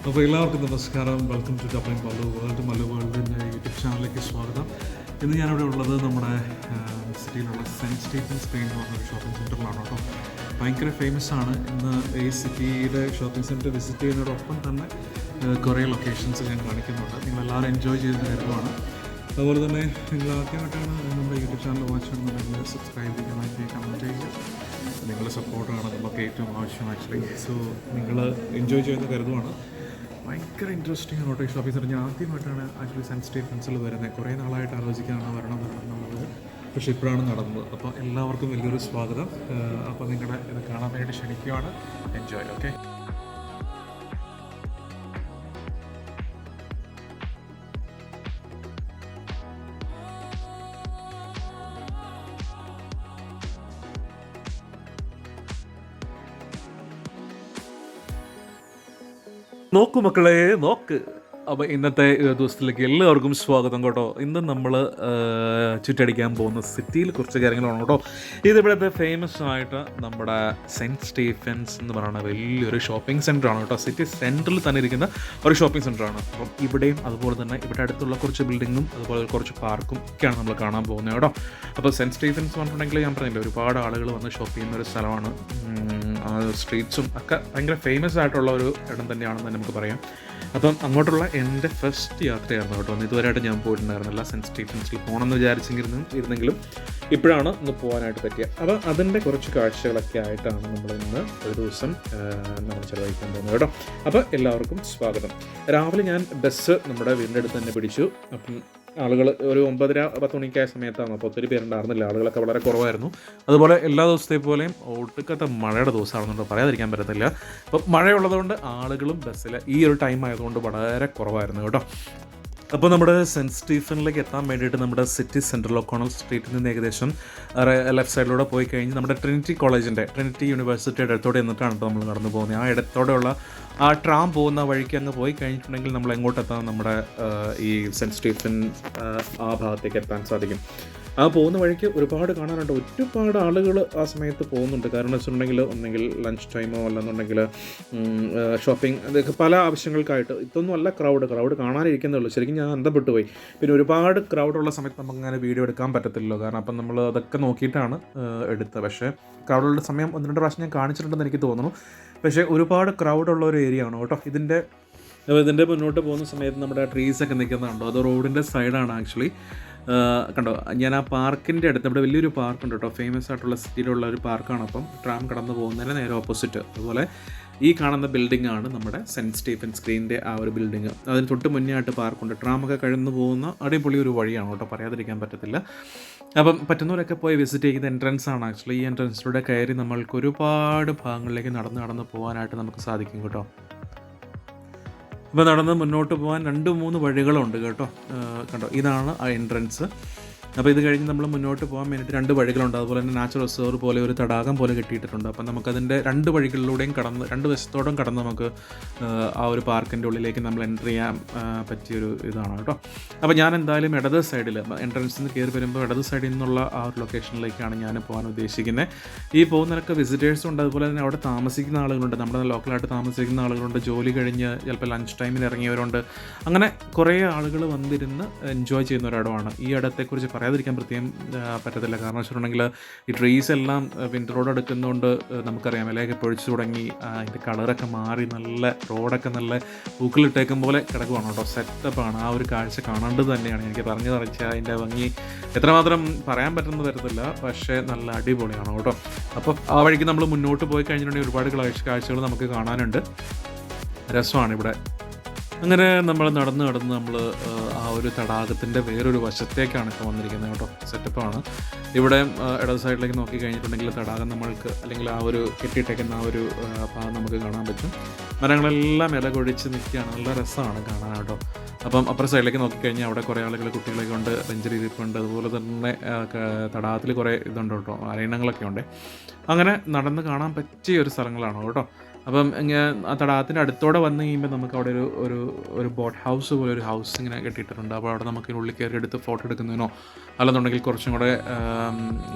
അപ്പോൾ എല്ലാവർക്കും നമസ്കാരം. വെൽക്കം ടു ഡബ്ലിംഗ് മല്ലു വേൾഡിൻ്റെ യൂട്യൂബ് ചാനലിലേക്ക് സ്വാഗതം. ഇന്ന് ഞാനിവിടെ ഉള്ളത് നമ്മുടെ സിറ്റിയിലുള്ള സെൻറ്റ് സ്റ്റീഫൻസ് സ്ക്രീൻ എന്ന് പറഞ്ഞൊരു ഷോപ്പിംഗ് സെൻറ്ററിലാണ് കേട്ടോ. ഭയങ്കര ഫേമസ് ആണ്. ഇന്ന് ഈ സിറ്റിയുടെ ഷോപ്പിംഗ് സെൻറ്റർ വിസിറ്റ് ചെയ്യുന്നതോടൊപ്പം തന്നെ കുറേ ലൊക്കേഷൻസ് ഞാൻ കാണിക്കുന്നുണ്ട്. നിങ്ങളെല്ലാവരും എൻജോയ് ചെയ്യുന്ന കാര്യമാണ്. അതുപോലെ തന്നെ നിങ്ങൾ ആദ്യമായിട്ടാണ് നമ്മുടെ യൂട്യൂബ് ചാനൽ വാച്ച് ചെയ്യുന്നുണ്ടെങ്കിൽ സബ്സ്ക്രൈബ് ചെയ്യുക, ലൈക്ക് ചെയ്യുക, കമൻറ്റ് ചെയ്യുക. നിങ്ങളുടെ സപ്പോർട്ടാണ് നമുക്ക് ഏറ്റവും ആവശ്യം ആക്ച്വലി. സോ നിങ്ങൾ എൻജോയ് ചെയ്യുന്ന കരുതുവാണ്. ഭയങ്കര ഇൻട്രസ്റ്റിംഗ് ആണ് കേട്ടോ ഈ ഷോപ്പിംഗ് സെൻറ്റർ. ഞാൻ ആദ്യമായിട്ടാണ് ആക്ച്വലി സെൻറ്റ് സ്റ്റീഫൻസിൽ വരുന്നത്. കുറേ നാളായിട്ട് ആലോചിക്കാനാണ് വരണം എന്നുള്ളത്, പക്ഷേ ഇപ്പോഴാണ് നടന്നത്. അപ്പോൾ എല്ലാവർക്കും വലിയൊരു സ്വാഗതം. അപ്പോൾ നിങ്ങളുടെ ഇത് കാണാൻ വേണ്ടി ക്ഷണിക്കുകയാണ്. എൻജോയ്. ഓക്കെ. നോക്കൂ മക്കളെ, നോക്ക്. അപ്പോൾ ഇന്നത്തെ ദിവസത്തിലേക്ക് എല്ലാവർക്കും സ്വാഗതം കേട്ടോ. ഇന്ന് നമ്മൾ ചുറ്റടിക്കാൻ പോകുന്ന സിറ്റിയിൽ കുറച്ച് കാര്യങ്ങളാണ് കേട്ടോ. ഇതിവിടുത്തെ ഫേമസ് ആയിട്ട് നമ്മുടെ സെൻറ്റ് സ്റ്റീഫൻസ് എന്ന് പറയുന്ന വലിയൊരു ഷോപ്പിംഗ് സെൻറ്ററാണ് കേട്ടോ. സിറ്റി സെൻറ്ററിൽ തന്നെ ഇരിക്കുന്ന ഒരു ഷോപ്പിംഗ് സെൻറ്ററാണ്. അപ്പം ഇവിടെയും അതുപോലെ തന്നെ ഇവിടെ അടുത്തുള്ള കുറച്ച് ബിൽഡിങ്ങും അതുപോലെ കുറച്ച് പാർക്കും ഒക്കെയാണ് നമ്മൾ കാണാൻ പോകുന്നത് കേട്ടോ. അപ്പോൾ സെൻറ്റ് സ്റ്റീഫൻസ് പറഞ്ഞിട്ടുണ്ടെങ്കിൽ ഞാൻ പറഞ്ഞില്ല, ഒരുപാട് ആളുകൾ വന്ന് ഷോപ്പ് ചെയ്യുന്ന ഒരു സ്ഥലമാണ്. സ്ട്രീറ്റ്സും ഒക്കെ ഭയങ്കര ഫേമസ് ആയിട്ടുള്ള ഒരു ഇടം തന്നെയാണെന്ന് നമുക്ക് പറയാം. അപ്പം അങ്ങോട്ടുള്ള എൻ്റെ ഫസ്റ്റ് യാത്രയായിരുന്നു കേട്ടോ. ഇതുവരെയായിട്ട് ഞാൻ പോയിട്ടുണ്ടായിരുന്നില്ല. സെൻറ്റ് സ്റ്റീഫൻസിൽ പോകണമെന്ന് ഇരുന്നെങ്കിലും ഇപ്പോഴാണ് ഒന്ന് പോകാനായിട്ട് പറ്റിയത്. അപ്പോൾ അതിൻ്റെ കുറച്ച് കാഴ്ചകളൊക്കെ ആയിട്ടാണ് നമ്മൾ ഇന്ന് ഒരു ദിവസം നമ്മൾ ചിലവഴിക്കാൻ പോകുന്നത് കേട്ടോ. അപ്പോൾ എല്ലാവർക്കും സ്വാഗതം. രാവിലെ ഞാൻ ബസ് നമ്മുടെ വീടിൻ്റെ അടുത്ത് തന്നെ പിടിച്ചു. അപ്പം ആളുകൾ ഒരു 9:30-10 മണിക്കായ സമയത്താണ്. അപ്പോൾ ഒത്തിരി പേരുണ്ടായിരുന്നില്ല, ആളുകളൊക്കെ വളരെ കുറവായിരുന്നു. അതുപോലെ എല്ലാ ദിവസത്തെ പോലെയും ഒട്ടുക്കത്തെ മഴയുടെ ദിവസമാണെന്നുണ്ടോ പറയാതിരിക്കാൻ പറ്റത്തില്ല. അപ്പോൾ മഴയുള്ളതുകൊണ്ട് ആളുകളും ബസ്സിൽ ഈ ഒരു ടൈം ആയതുകൊണ്ട് വളരെ കുറവായിരുന്നു കേട്ടോ. അപ്പോൾ നമ്മുടെ സെൻറ്റ് സ്റ്റീഫനിലേക്ക് എത്താൻ വേണ്ടിയിട്ട് നമ്മുടെ സിറ്റി സെൻട്രൽ ഒക്കോണൽ സ്ട്രീറ്റിൽ നിന്ന് ഏകദേശം ലെഫ്റ്റ് സൈഡിലൂടെ പോയി കഴിഞ്ഞ് നമ്മുടെ ട്രിനിറ്റി യൂണിവേഴ്സിറ്റിയുടെ അടുത്തോടെ എന്നിട്ടാണ് നമ്മൾ നടന്നു പോകുന്നത്. ആ ഇടത്തോടെയുള്ള ആ ട്രാം പോകുന്ന വഴിക്ക് അങ്ങ് പോയി കഴിഞ്ഞിട്ടുണ്ടെങ്കിൽ നമ്മൾ എങ്ങോട്ടെത്താൻ നമ്മുടെ ഈ സെൻറ്റ് സ്റ്റീഫൻ ആ ഭാഗത്തേക്ക് എത്താൻ സാധിക്കും. ആ പോകുന്ന വഴിക്ക് ഒരുപാട് കാണാനുണ്ട്. ഒരുപാട് ആളുകൾ ആ സമയത്ത് പോകുന്നുണ്ട്. കാരണം വെച്ചിട്ടുണ്ടെങ്കിൽ ഒന്നെങ്കിൽ ലഞ്ച് ടൈമോ അല്ലെന്നുണ്ടെങ്കിൽ ഷോപ്പിംഗ്, അതൊക്കെ പല ആവശ്യങ്ങൾക്കായിട്ട്. ഇതൊന്നും അല്ല ക്രൗഡ് കാണാനിരിക്കുന്നേ ഉള്ളൂ. ശരിക്കും ഞാൻ അന്തപ്പെട്ടു പോയി. പിന്നെ ഒരുപാട് ക്രൗഡുള്ള സമയത്ത് നമുക്കങ്ങനെ വീഡിയോ എടുക്കാൻ പറ്റത്തില്ലല്ലോ. കാരണം അപ്പം നമ്മൾ അതൊക്കെ നോക്കിയിട്ടാണ് എടുത്തത്. പക്ഷേ ക്രൗഡുള്ള സമയം 1-2 പ്രാവശ്യം ഞാൻ കാണിച്ചിട്ടുണ്ടെന്ന് എനിക്ക് തോന്നുന്നു. പക്ഷേ ഒരുപാട് ക്രൗഡുള്ള ഒരു ഏരിയ ആണ് കേട്ടോ. ഇതിൻ്റെ മുന്നോട്ട് പോകുന്ന സമയത്ത് നമ്മുടെ ട്രീസൊക്കെ നിൽക്കുന്നുണ്ടോ, അത് റോഡിൻ്റെ സൈഡാണ് ആക്ച്വലി. കണ്ടോ, ഞാൻ ആ പാർക്കിൻ്റെ അടുത്ത്, ഇവിടെ വലിയൊരു പാർക്കുണ്ട് കേട്ടോ. ഫേമസ് ആയിട്ടുള്ള സിറ്റിയിലുള്ള ഒരു പാർക്കാണ്. അപ്പം ട്രാം കടന്നു പോകുന്നതിന് നേരെ ഓപ്പോസിറ്റ്. അതുപോലെ ഈ കാണുന്ന ബിൽഡിംഗ് ആണ് നമ്മുടെ സെൻറ്റ് സ്റ്റീഫൻ സ്ക്രീനിൻ്റെ ആ ഒരു ബിൽഡിങ്. അതിന് തൊട്ട് മുന്നേ ആയിട്ട് പാർക്കുണ്ട്. ട്രാമൊക്കെ കഴിഞ്ഞു പോകുന്ന അടിപൊളി ഒരു വഴിയാണ് കേട്ടോ, പറയാതിരിക്കാൻ പറ്റത്തില്ല. അപ്പം പറ്റുന്നവരൊക്കെ പോയി വിസിറ്റ് ചെയ്യുന്ന എൻട്രൻസ് ആണ് ആക്ച്വലി. ഈ എൻട്രൻസിലൂടെ കയറി നമ്മൾക്ക് ഒരുപാട് ഭാഗങ്ങളിലേക്ക് നടന്ന് പോകാനായിട്ട് നമുക്ക് സാധിക്കും കേട്ടോ. ഇപ്പോൾ നടന്ന് മുന്നോട്ട് പോകാൻ 2-3 വഴികളുണ്ട് കേട്ടോ. കണ്ടോ, ഇതാണ് ആ എൻട്രൻസ്. അപ്പോൾ ഇത് കഴിഞ്ഞ് നമ്മൾ മുന്നോട്ട് പോകാൻ വേണ്ടിയിട്ട് 2 വഴികളുണ്ട്. അതുപോലെ തന്നെ നാച്ചുറൽ റിസർവ് പോലെ ഒരു തടാകം പോലെ കെട്ടിയിട്ടുണ്ട്. അപ്പം നമുക്കതിൻ്റെ 2 വഴികളിലൂടെയും കടന്ന് 2 വശത്തോടും കടന്ന് നമുക്ക് ആ ഒരു പാർക്കിൻ്റെ ഉള്ളിലേക്ക് നമ്മൾ എൻ്റർ ചെയ്യാൻ പറ്റിയൊരു ഇതാണ് കേട്ടോ. അപ്പോൾ ഞാൻ എന്തായാലും ഇടത് സൈഡിൽ എൻട്രൻസിൽ നിന്ന് കയറി വരുമ്പോൾ ഇടത് സൈഡിൽ നിന്നുള്ള ആ ഒരു ലൊക്കേഷനിലേക്കാണ് ഞാൻ പോകാൻ ഉദ്ദേശിക്കുന്നത്. ഈ പോകുന്നതിനൊക്കെ വിസിറ്റേഴ്സും ഉണ്ട്. അതുപോലെ തന്നെ അവിടെ താമസിക്കുന്ന ആളുകളുണ്ട്, നമ്മുടെ ലോക്കലായിട്ട് താമസിക്കുന്ന ആളുകളുണ്ട്, ജോലി കഴിഞ്ഞ് ചിലപ്പോൾ ലഞ്ച് ടൈമിൽ ഇറങ്ങിയവരുണ്ട്. അങ്ങനെ കുറേ ആളുകൾ വന്നിരുന്ന് എൻജോയ് ചെയ്യുന്ന ഒരിടമാണ്. ഈ ഇടത്തെക്കുറിച്ച് പറയാതിരിക്കാൻ പ്രത്യേകം പറ്റത്തില്ല. കാരണം വെച്ചിട്ടുണ്ടെങ്കിൽ ഈ ട്രീസ് എല്ലാം വിൻ്റർ റോഡ് എടുക്കുന്നതുകൊണ്ട് നമുക്കറിയാം ഇലയൊക്കെ പൊഴിച്ചു തുടങ്ങി, അതിൻ്റെ കളറൊക്കെ മാറി നല്ല റോഡൊക്കെ നല്ല പൂക്കളിട്ടേക്കും പോലെ കിടക്കുവാണ് കേട്ടോ. സെറ്റപ്പാണ്. ആ ഒരു കാഴ്ച കാണേണ്ടത് തന്നെയാണ്. എനിക്ക് പറഞ്ഞു തറച്ചാൽ അതിൻ്റെ ഭംഗി എത്രമാത്രം പറയാൻ പറ്റുന്ന തരത്തില്ല, പക്ഷേ നല്ല അടിപൊളിയാണ് കേട്ടോ. അപ്പോൾ ആ വഴിക്ക് നമ്മൾ മുന്നോട്ട് പോയി കഴിഞ്ഞിട്ടുണ്ടെങ്കിൽ ഒരുപാട് കാഴ്ചകൾ നമുക്ക് കാണാനുണ്ട്. രസമാണ് ഇവിടെ. അങ്ങനെ നമ്മൾ നടന്ന് നമ്മൾ ആ ഒരു തടാകത്തിൻ്റെ വേറൊരു വശത്തേക്കാണ് ഇപ്പോൾ വന്നിരിക്കുന്നത് കേട്ടോ. സെറ്റപ്പാണ്. ഇവിടെ ഇടത് സൈഡിലേക്ക് നോക്കി കഴിഞ്ഞിട്ടുണ്ടെങ്കിൽ തടാകം നമ്മൾക്ക്, അല്ലെങ്കിൽ ആ ഒരു കെട്ടിയിട്ടേക്കുന്ന ആ ഒരു ഭാഗം നമുക്ക് കാണാൻ പറ്റും. മരങ്ങളെല്ലാം ഇല കൊഴിച്ച് നിൽക്കുകയാണ്. നല്ല രസമാണ് കാണാൻ കേട്ടോ. അപ്പം അപ്പുറം സൈഡിലേക്ക് നോക്കിക്കഴിഞ്ഞാൽ അവിടെ കുറേ ആളുകൾ, കുട്ടികളൊക്കെ ഉണ്ട്, ബെഞ്ചിലിരിപ്പുണ്ട്. അതുപോലെ തന്നെ തടാകത്തിൽ കുറേ ഇതുണ്ട് കേട്ടോ, അരയണങ്ങളൊക്കെ ഉണ്ട്. അങ്ങനെ നടന്ന് കാണാൻ പറ്റിയ ഒരു സ്ഥലങ്ങളാണ് കേട്ടോ. അപ്പം ആ തടാകത്തിൻ്റെ അടുത്തോടെ വന്നു കഴിയുമ്പോൾ നമുക്ക് അവിടെ ഒരു ബോട്ട് ഹൗസ് പോലെ ഒരു ഹൗസ് ഇങ്ങനെ കെട്ടിയിട്ടുണ്ട്. അപ്പോൾ അവിടെ നമുക്ക് ഉള്ളിൽ കയറി എടുത്ത് ഫോട്ടോ എടുക്കുന്നതിനോ അല്ലെന്നുണ്ടെങ്കിൽ കുറച്ചും കൂടെ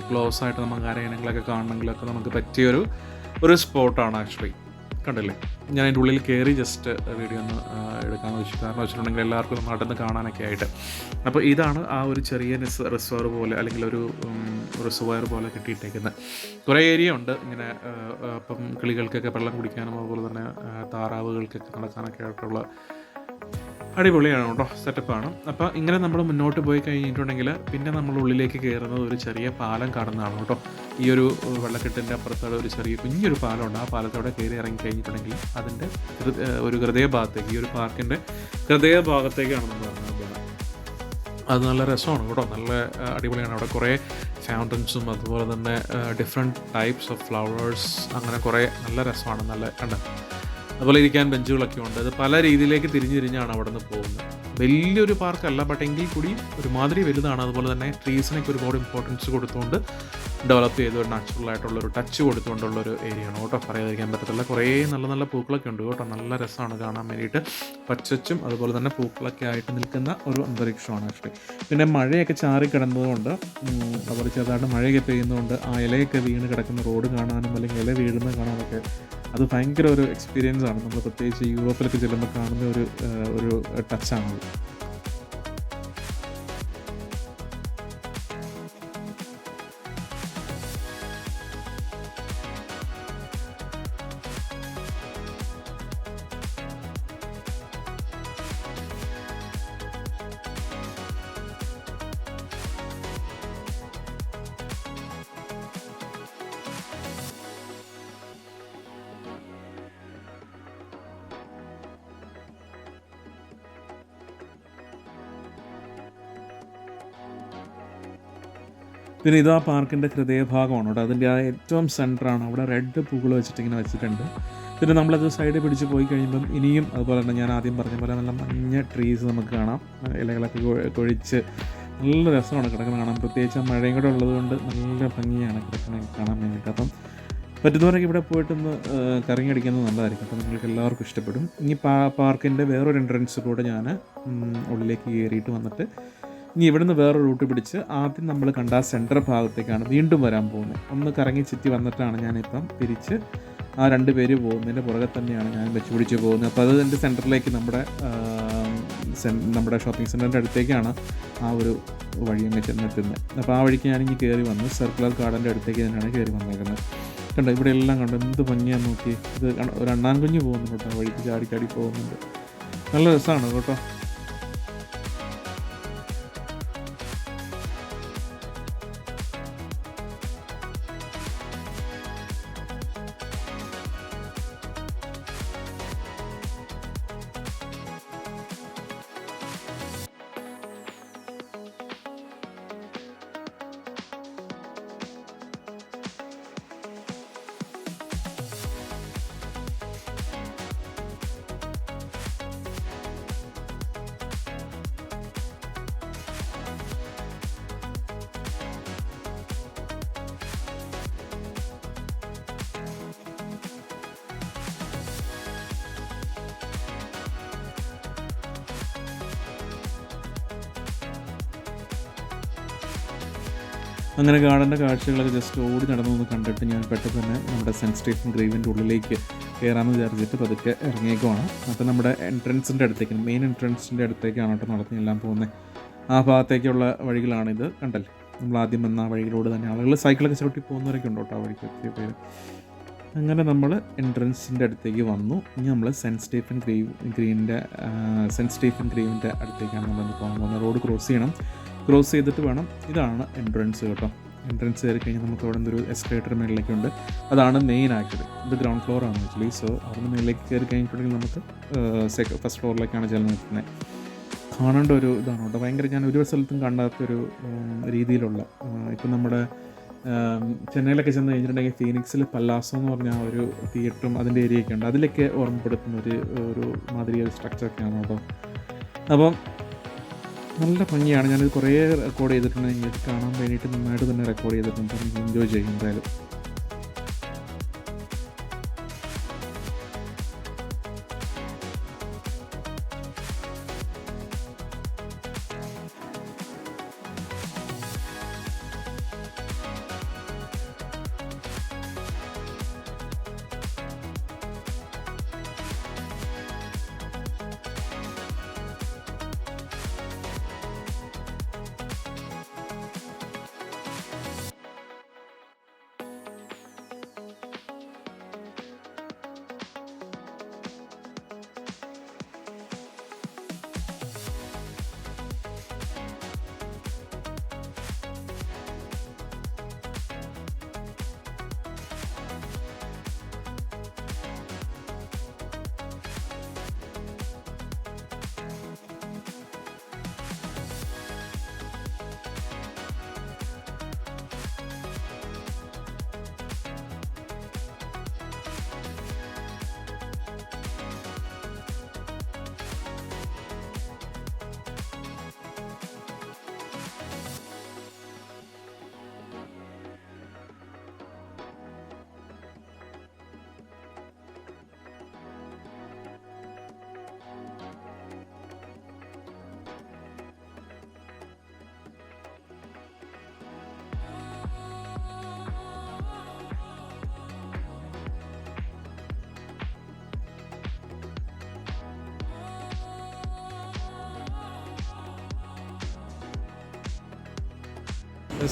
ക്ലോസ് ആയിട്ട് നമുക്ക് അരയണങ്ങളൊക്കെ കാണണമെങ്കിലൊക്കെ നമുക്ക് പറ്റിയൊരു സ്പോട്ടാണ് ആക്ച്വലി. കണ്ടില്ലേ? ഞാൻ അതിൻ്റെ ഉള്ളിൽ കയറി ജസ്റ്റ് വീഡിയോ ഒന്ന് എടുക്കാമെന്ന് വെച്ചു. കാരണം വെച്ചിട്ടുണ്ടെങ്കിൽ എല്ലാവർക്കും ഒന്ന് നടന്ന് കാണാനൊക്കെ ആയിട്ട്. അപ്പോൾ ഇതാണ് ആ ഒരു ചെറിയ റിസർവ് പോലെ അല്ലെങ്കിൽ ഒരു റിസർവയർ പോലെ കെട്ടിയിട്ടേക്കുന്നത്. കുറേ ഏരിയ ഉണ്ട് ഇങ്ങനെ. അപ്പം കിളികൾക്കൊക്കെ വെള്ളം കുടിക്കാനും അതുപോലെ തന്നെ താറാവുകൾക്കൊക്കെ നടക്കാനൊക്കെ ആയിട്ടുള്ള അടിപൊളിയാണ് കേട്ടോ, സെറ്റപ്പാണ്. അപ്പോൾ ഇങ്ങനെ നമ്മൾ മുന്നോട്ട് പോയി കഴിഞ്ഞിട്ടുണ്ടെങ്കിൽ പിന്നെ നമ്മൾ ഉള്ളിലേക്ക് കയറുന്നത് ഒരു ചെറിയ പാലം കടന്നാണ് കേട്ടോ. ഈ ഒരു വെള്ളക്കെട്ടിൻ്റെ അപ്പുറത്തോടെ ഒരു ചെറിയ കുഞ്ഞൊരു പാലമുണ്ട്. ആ പാലത്തോടെ കയറി ഇറങ്ങി കഴിഞ്ഞിട്ടുണ്ടെങ്കിൽ അതിൻ്റെ ഒരു ഹൃദയഭാഗത്തേക്ക്, ഈ ഒരു പാർക്കിൻ്റെ ഹൃദയഭാഗത്തേക്കാണ് നമ്മൾ ഇറങ്ങാൻ പോകുന്നത്. അത് നല്ല രസമാണ് കേട്ടോ, നല്ല അടിപൊളിയാണ്. അവിടെ കുറേ ഫൗണ്ടൻസും അതുപോലെ തന്നെ ഡിഫറെൻറ്റ് ടൈപ്സ് ഓഫ് ഫ്ലവേഴ്സ്, അങ്ങനെ കുറേ നല്ല രസമാണ്. നല്ല കണ്ട അതുപോലെ ഇരിക്കാൻ ബെഞ്ചുകളൊക്കെ ഉണ്ട്. അത് പല രീതിയിലേക്ക് തിരിഞ്ഞാണ് അവിടെ നിന്ന് പോകുന്നത്. വലിയൊരു പാർക്കല്ല, ബട്ട് എങ്കിൽ കൂടി ഒരുമാതിരി വലുതാണ്. അതുപോലെ തന്നെ ട്രീസിനൊക്കെ ഒരുപാട് ഇമ്പോർട്ടൻസ് കൊടുത്തുകൊണ്ട് ഡെവലപ്പ് ചെയ്ത് ഒരു നാച്ചുറലായിട്ടുള്ളൊരു ടച്ച് കൊടുത്തുകൊണ്ടുള്ളൊരു ഏരിയയാണ് കേട്ടോ, പറയാതിരിക്കാൻ പറ്റത്തില്ല. കുറേ നല്ല നല്ല പൂക്കളൊക്കെ ഉണ്ട് കേട്ടോ, നല്ല രസമാണ് കാണാൻ വേണ്ടിയിട്ട്. പച്ചച്ചും അതുപോലെ തന്നെ പൂക്കളൊക്കെ ആയിട്ട് നിൽക്കുന്ന ഒരു അന്തരീക്ഷമാണ് ആക്ച്വലി. പിന്നെ മഴയൊക്കെ ചാറി കിടന്നതുകൊണ്ട്, അതുപോലെ ചെറുതായിട്ട് മഴയൊക്കെ പെയ്യുന്നതുകൊണ്ട് ആ ഇലയൊക്കെ വീണ് കിടക്കുന്ന റോഡ് കാണാനും അല്ലെങ്കിൽ ഇല വീഴുന്നത് കാണാനൊക്കെ അത് ഭയങ്കര ഒരു എക്സ്പീരിയൻസ് ആണ്. നമ്മൾ പ്രത്യേകിച്ച് യൂറോപ്പിലൊക്കെ ചെല്ലുമ്പോൾ കാണുന്ന ഒരു ടച്ചാണത്. പിന്നെ ഇതാ പാർക്കിൻ്റെ ഹൃദയഭാഗമാണ് കേട്ടോ. അതിൻ്റെ ആ ഏറ്റവും സെൻറ്ററാണ്. അവിടെ റെഡ് പൂക്കൾ വെച്ചിട്ടിങ്ങനെ വെച്ചിട്ടുണ്ട്. പിന്നെ നമ്മളത് സൈഡിൽ പിടിച്ച് പോയി കഴിയുമ്പം ഇനിയും അതുപോലെ തന്നെ ഞാൻ ആദ്യം പറഞ്ഞ പോലെ നല്ല മഞ്ഞ ട്രീസ് നമുക്ക് കാണാം. ഇലകളൊക്കെ കൊഴിച്ച് നല്ല രസമാണ് കിടക്കുന്നത് കാണാൻ. പ്രത്യേകിച്ച് ആ മഴയും കൂടെ ഉള്ളതുകൊണ്ട് നല്ല ഭംഗിയാണ് കിടക്കുന്നത് കാണാൻ വേണ്ടിയിട്ട്. അപ്പം പറ്റുന്നവരൊക്കെ ഇവിടെ പോയിട്ടൊന്ന് കറങ്ങിയടിക്കുന്നത് നല്ലതായിരിക്കും. അപ്പം നിങ്ങൾക്ക് എല്ലാവർക്കും ഇഷ്ടപ്പെടും. ഇനി പാർക്കിൻ്റെ വേറൊരു എൻട്രൻസിലൂടെ ഞാൻ ഉള്ളിലേക്ക് കയറിയിട്ട് വന്നിട്ട് ഇനി ഇവിടുന്ന് വേറെ റൂട്ട് പിടിച്ച് ആദ്യം നമ്മൾ കണ്ട സെൻറ്റർ ഭാഗത്തേക്കാണ് വീണ്ടും വരാൻ പോകുന്നത്. ഒന്ന് കറങ്ങി ചുറ്റി വന്നിട്ടാണ് ഞാനിപ്പം തിരിച്ച് ആ 2 പേര് പോകുന്നതിൻ്റെ പുറകെ തന്നെയാണ് ഞാൻ വെച്ച് പിടിച്ച് പോകുന്നത്. അപ്പോൾ അത് എൻ്റെ സെൻറ്ററിലേക്ക് നമ്മുടെ ഷോപ്പിംഗ് സെൻറ്ററിൻ്റെ അടുത്തേക്കാണ് ആ ഒരു വഴി അങ്ങ് ചെന്നെത്തുന്നത്. അപ്പോൾ ആ വഴിക്ക് ഞാനിങ്ങനെ കയറി വന്നു. സർക്കുലർ ഗാർഡൻ്റെ അടുത്തേക്ക് തന്നെയാണ് കയറി വന്നേക്കുന്നത്. കണ്ടോ, ഇവിടെ എല്ലാം കണ്ടോ, എന്ത് ഭംഗിയാന്ന് നോക്കി. ഇത് ഒരു അണ്ണാൻ കുഞ്ഞ് പോകുന്നു കേട്ടോ, വഴിക്ക് ചാടി പോകുന്നുണ്ട്. നല്ല രസമാണ് കേട്ടോ. അങ്ങനെ ഗാർഡൻ്റെ കാഴ്ചകളൊക്കെ ജസ്റ്റ് ഓടി നടന്നൊന്ന് കണ്ടിട്ട് ഞാൻ പെട്ടെന്ന് തന്നെ നമ്മുടെ സെൻറ്റ് സ്റ്റീഫൻ ഗ്രേവിൻ്റെ ഉള്ളിലേക്ക് കയറാമെന്ന് വിചാരിച്ചിട്ട് പതുക്കെ ഇറങ്ങിയേക്കുവാണ്. അപ്പോൾ നമ്മുടെ എൻട്രൻസിൻ്റെ അടുത്തേക്ക്, മെയിൻ എൻട്രൻസിൻ്റെ അടുത്തേക്കാണ് കേട്ടോ നടത്തിയെല്ലാം പോകുന്നത്. ആ ഭാഗത്തേക്കുള്ള വഴികളാണിത്, കണ്ടല്ലേ. നമ്മൾ ആദ്യം വന്ന ആ വഴിയിലൂടെ തന്നെ ആളുകൾ സൈക്കിളൊക്കെ ചവിട്ടി പോകുന്നവരൊക്കെ ഉണ്ട് കേട്ടോ ആ വഴിക്ക് ഒത്തിരി പേര്. അങ്ങനെ നമ്മൾ എൻട്രൻസിൻ്റെ അടുത്തേക്ക് വന്നു. ഇനി നമ്മൾ സെൻറ്റ് സ്റ്റീഫൻ ഗ്രേവിൻ്റെ അടുത്തേക്കാണ് നമ്മൾ പോകാൻ പോകുന്നത്. റോഡ് ക്രോസ് ചെയ്യണം. ക്രോസ് ചെയ്തിട്ട് വേണം, ഇതാണ് എൻട്രൻസ് കേട്ടോ. എൻട്രൻസ് കയറി കഴിഞ്ഞാൽ നമുക്ക് അവിടെ നിന്നൊരു എസ്കലേറ്റർ മേളിലേക്കുണ്ട്. അതാണ് മെയിൻ ആക്ച്വലി. ഇത് ഗ്രൗണ്ട് ഫ്ലോർ ആണ് ആക്ച്വലി. സോ അവിടെ മേളിലേക്ക് കയറി കഴിഞ്ഞിട്ടുണ്ടെങ്കിൽ നമുക്ക് ഫസ്റ്റ് ഫ്ലോറിലേക്കാണ് ചെല്ലുന്നത്. നിൽക്കുന്നത് കാണേണ്ട ഒരു ഇതാണ് കേട്ടോ. ഭയങ്കര ഞാൻ ഒരു സ്ഥലത്തും കാണാത്തൊരു രീതിയിലുള്ള, ഇപ്പം നമ്മുടെ ചെന്നൈയിലൊക്കെ ചെന്ന് കഴിഞ്ഞിട്ടുണ്ടെങ്കിൽ ഫീനിക്സിൽ പല്ലാസോ എന്ന് പറഞ്ഞ ആ ഒരു തിയേറ്ററും അതിൻ്റെ ഏരിയയൊക്കെ ഉണ്ട്. അതിലൊക്കെ ഓർമ്മപ്പെടുത്തുന്ന ഒരു മാതിരി ഒരു സ്ട്രക്ചറൊക്കെയാണ് കേട്ടോ. അപ്പം നല്ല ഭംഗിയാണ്. ഞാനിത് കുറേ റെക്കോർഡ് ചെയ്തിട്ടുണ്ട്. നിങ്ങൾക്ക് കാണാൻ വേണ്ടിയിട്ട് നന്നായിട്ട് തന്നെ റെക്കോർഡ് ചെയ്തിട്ടുണ്ട്. എനിക്ക് എൻജോയ് ചെയ്യും എന്തായാലും.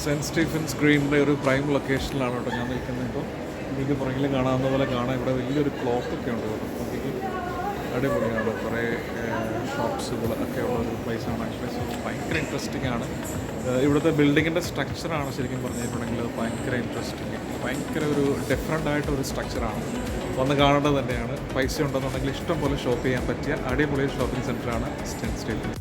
സെൻറ്റ് സ്റ്റീഫൻസ് ഗ്രീനിൻ്റെ ഒരു പ്രൈം ലൊക്കേഷനിലാണ് കേട്ടോ ഞാൻ നിൽക്കുന്നത്. ഇപ്പോൾ എനിക്ക് പുറകിൽ കാണാവുന്ന പോലെ കാണാൻ ഇവിടെ വലിയൊരു ക്ലോക്കൊക്കെ ഉണ്ട് കേട്ടോ. നോക്കിക്ക് അടിപൊളിയാണ്. കുറേ ഷോപ്സുകൾ ഒക്കെ ഉള്ള ഒരു പ്ലേസാണ് ആക്ച്വലി. സോ ഭയങ്കര ഇൻട്രസ്റ്റിംഗ് ആണ്. ഇവിടുത്തെ ബിൽഡിങ്ങിൻ്റെ സ്ട്രക്ചറാണ് ശരിക്കും പറഞ്ഞിട്ടുണ്ടെങ്കിൽ ഭയങ്കര ഇൻട്രസ്റ്റിംഗ്, ഭയങ്കര ഒരു ഡിഫറെൻ്റ് ആയിട്ടൊരു സ്ട്രക്ചറാണ്. വന്ന് കാണേണ്ടത് തന്നെയാണ്. പൈസ ഉണ്ടെന്നുണ്ടെങ്കിൽ ഇഷ്ടം പോലെ ഷോപ്പ് ചെയ്യാൻ പറ്റിയ അടിപൊളി ഷോപ്പിംഗ് സെൻറ്ററാണ് സെൻറ്റ് സ്റ്റീഫൻസ്.